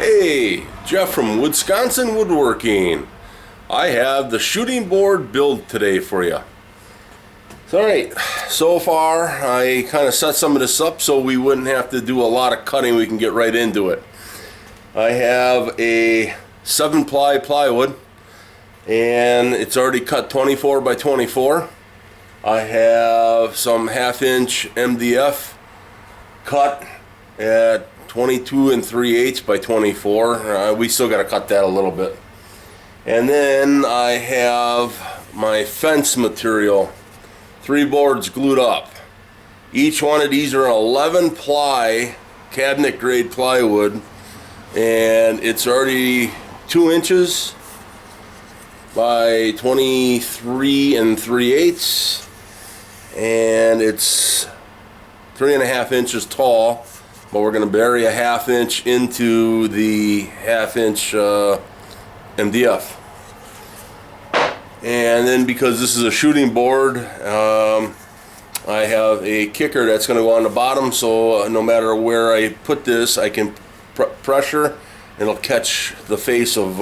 Hey, Jeff from Woodsconsin Woodworking. I have the shooting board build today for you. Alright, so far I kind of set some of this up so we wouldn't have to do a lot of cutting. We can get right into it. I have a 7-ply plywood and it's already cut 24 by 24. I have some 1/2-inch MDF cut at 22 3/8 by 24. We still got to cut that a little bit. And then I have my fence material, 3 boards glued up. Each one of these are 11-ply cabinet grade plywood, and it's already 2 inches by 23 3/8, and it's 3.5 inches tall. But we're going to bury a 1/2 inch into the 1/2 inch MDF. And then because this is a shooting board, I have a kicker that's going to go on the bottom, so no matter where I put this, I can pressure, and it'll catch the face of,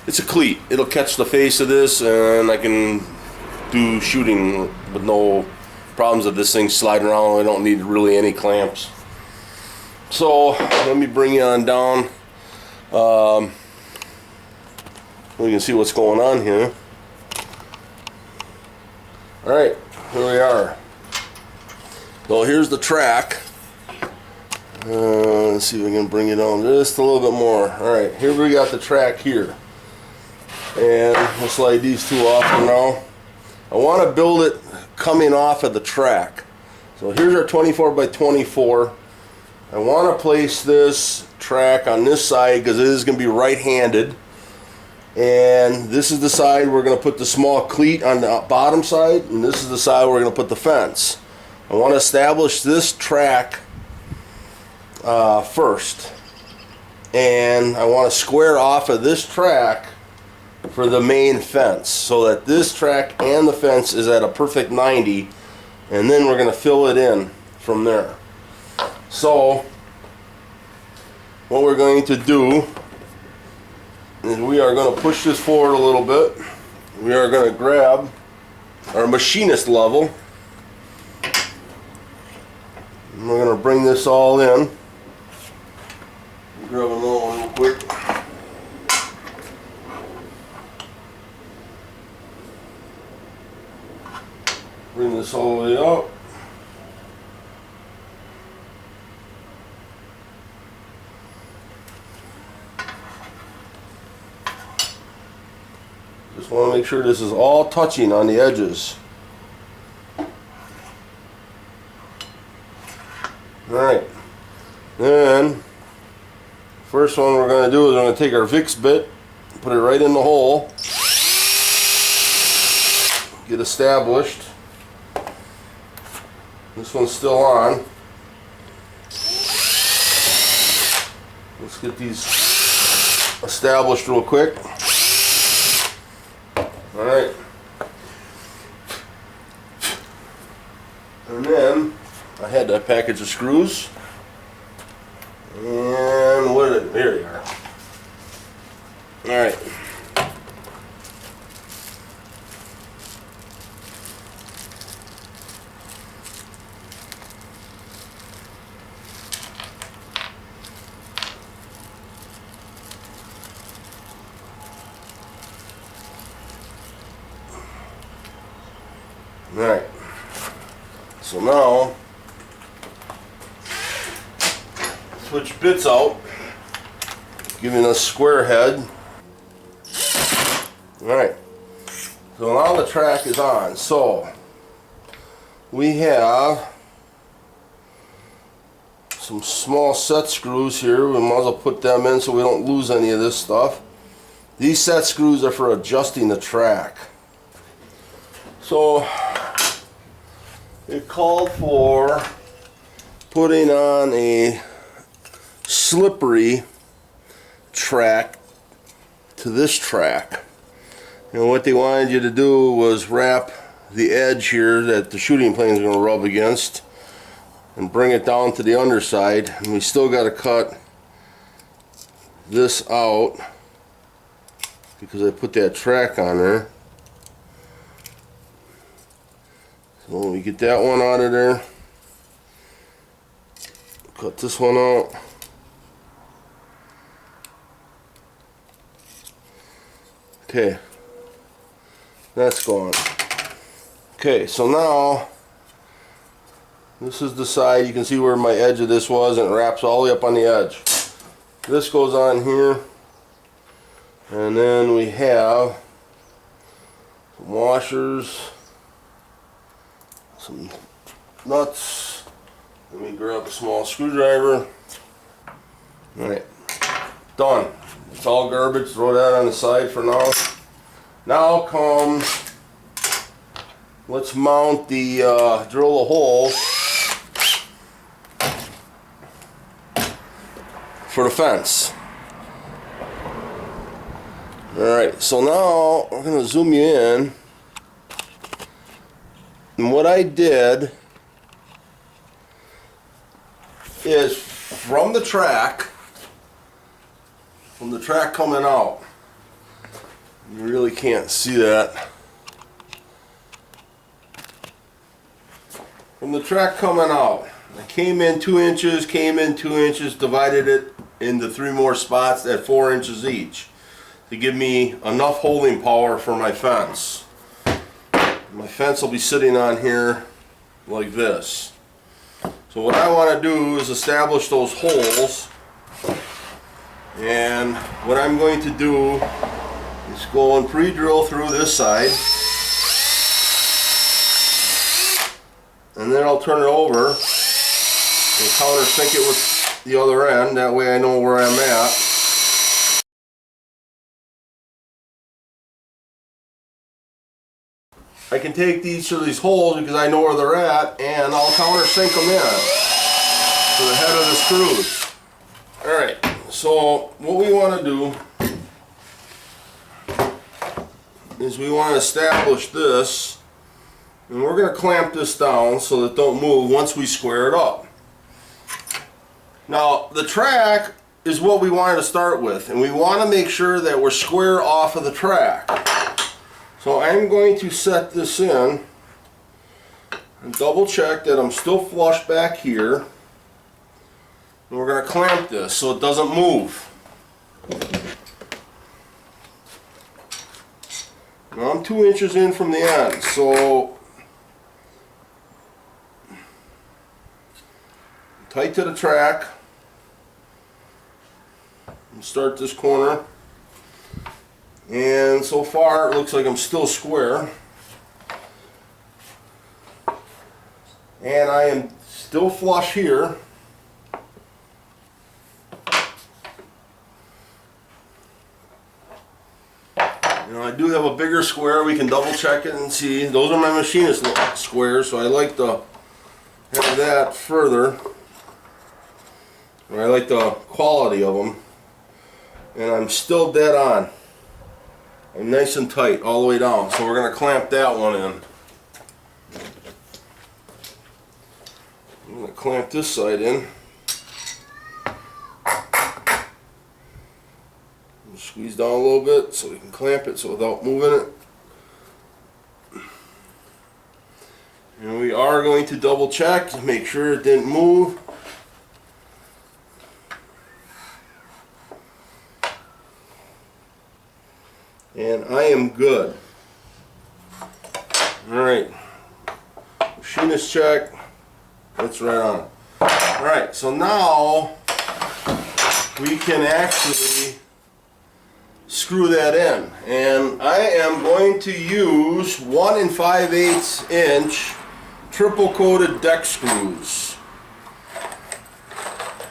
it's a cleat. It'll catch the face of this, and I can do shooting with no problems of this thing sliding around. I don't need really any clamps. So let me bring you on down. We can see what's going on here. Alright, here we are. So here's the track. Let's see if we can bring it down just a little bit more. Alright, here we got the track here. And we'll slide these two off for now. I want to build it coming off of the track. So here's our 24 by 24. I want to place this track on this side because it is going to be right-handed, and this is the side we're going to put the small cleat on the bottom side, and this is the side we're going to put the fence. I want to establish this track first, and I want to square off of this track for the main fence so that this track and the fence is at a perfect 90, and then we're going to fill it in from there. So what we're going to do is we are going to push this forward a little bit. We are going to grab our machinist level, and we're going to bring this all in. Grab another one real quick. Bring this all the way up. Just want to make sure this is all touching on the edges. Alright, then first one we're going to do is we're going to take our Vicks bit, put it right in the hole, get established. This one's still on. Let's get these established real quick. Alright. And then I had that package of screws. And what is it? There you are. Alright. Alright, so now switch bits out, giving us square head. Alright, so now the track is on. So we have some small set screws here. We might as well put them in so we don't lose any of this stuff. These set screws are for adjusting the track. So it called for putting on a slippery track to this track. And what they wanted you to do was wrap the edge here that the shooting plane is going to rub against and bring it down to the underside. And we still got to cut this out because I put that track on there. So we get that one out of there. Cut this one out. Okay, that's gone. Okay, so now this is the side. You can see where my edge of this was, and it wraps all the way up on the edge. This goes on here, and then we have some washers, some nuts. Let me grab a small screwdriver. Alright, done. It's all garbage. Throw that on the side for now. Now comes, let's mount the, drill a hole for the fence. Alright, so now we're going to zoom you in. And what I did is from the track coming out, you really can't see that. From the track coming out, I came in 2 inches, divided it into 3 more spots at 4 inches each to give me enough holding power for my fence. My fence will be sitting on here like this. So what I want to do is establish those holes, and what I'm going to do is go and pre-drill through this side, and then I'll turn it over and countersink it with the other end. That way I know where I'm at. I can take each of these holes because I know where they're at, and I'll countersink them in to the head of the screws. Alright, so what we want to do is we want to establish this, and we're going to clamp this down so that it don't move once we square it up. Now the track is what we wanted to start with, and we want to make sure that we're square off of the track. So I'm going to set this in and double check that I'm still flush back here, and we're going to clamp this so it doesn't move. Now I'm 2 inches in from the end, so tight to the track and start this corner. And so far it looks like I'm still square, and I am still flush here. You know, I do have a bigger square. We can double check it and see. Those are my machinist squares, so I like to have that further, or I like the quality of them, and I'm still dead on. I'm nice and tight all the way down, so we're going to clamp that one in. I'm going to clamp this side in. Squeeze down a little bit so we can clamp it so without moving it. And we are going to double check to make sure it didn't move. And I am good. Alright, machinist check, that's right on. Alright, so now we can actually screw that in. And I am going to use 1 5/8 inch triple coated deck screws.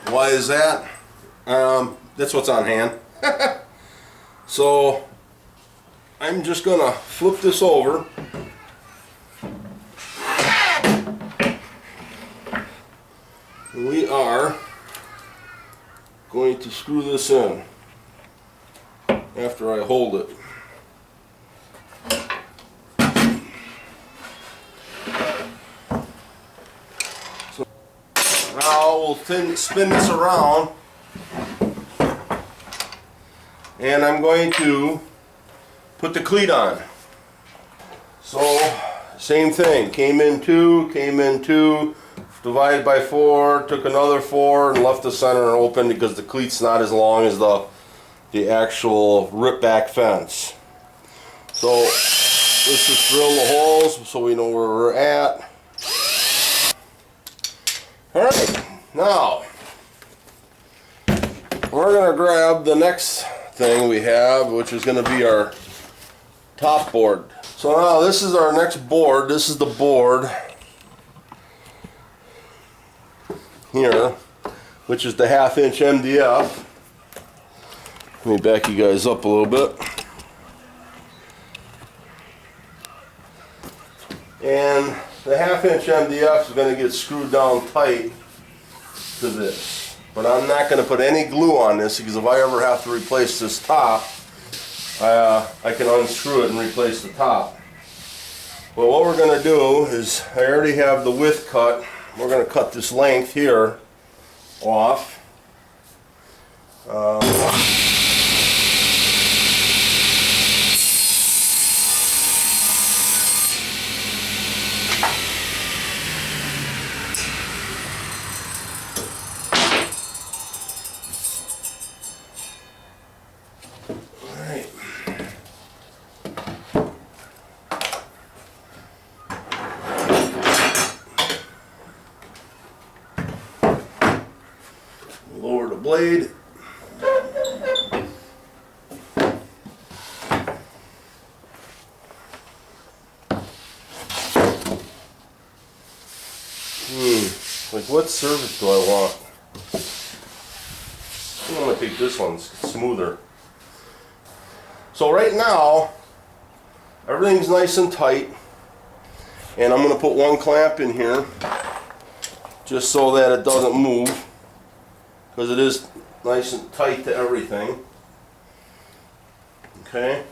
Why is that? That's what's on hand. So I'm just going to flip this over. We are going to screw this in after I hold it. So now we'll spin this around and I'm going to put the cleat on. So same thing, came in two, divided by 4, took another 4 and left the center open because the cleat's not as long as the actual rip back fence. So let's just drill the holes so we know where we're at. Alright, now we're going to grab the next thing we have, which is going to be our top board. So now this is our next board. This is the board here, which is the 1/2 inch MDF. Let me back you guys up a little bit. And the 1/2 inch MDF is going to get screwed down tight to this. But I'm not going to put any glue on this because if I ever have to replace this top, I can unscrew it and replace the top. Well, what we're going to do is, I already have the width cut. We're going to cut this length here off. Lower the blade. Like, what surface do I want? I'm gonna take this one, it's smoother. So right now, everything's nice and tight, and I'm gonna put one clamp in here, just so that it doesn't move, because it is nice and tight to everything. Okay,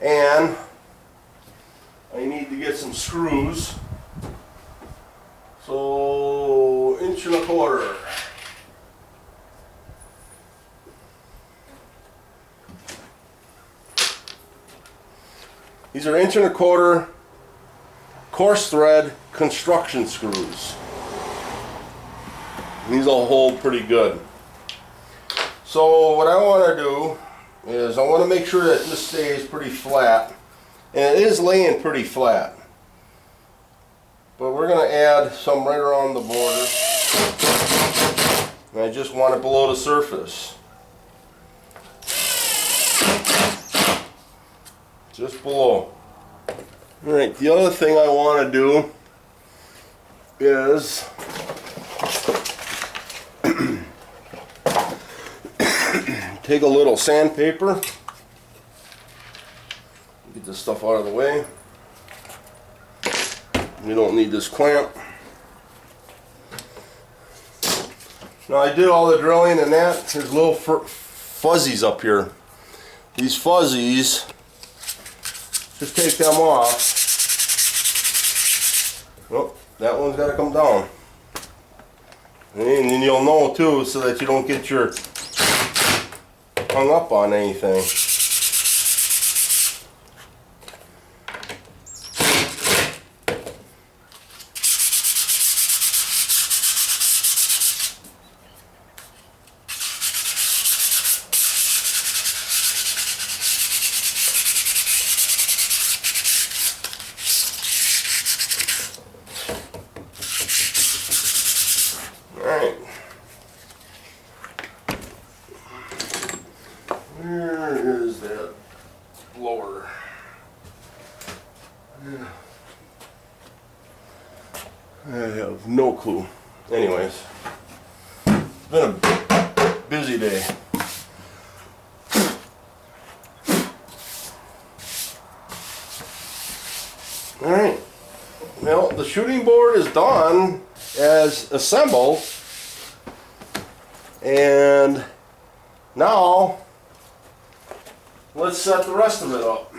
and I need to get some screws. So 1.25 inches. These are 1.25 inch coarse thread construction screws. These will hold pretty good. So what I want to do is I want to make sure that this stays pretty flat, and it is laying pretty flat. But we're going to add some right around the border, and I just want it below the surface. Just below. Alright, the other thing I want to do is take a little sandpaper, get this stuff out of the way. We don't need this clamp. Now I did all the drilling and that. There's little fuzzies up here. These fuzzies, just take them off. Oh, that one's got to come down. And then you'll know too, so that you don't get your hung up on anything. Alright. Where is that blower? I have no clue. Anyways, it's been a busy day. Alright. Well, the shooting board is done as assembled, and now let's set the rest of it up.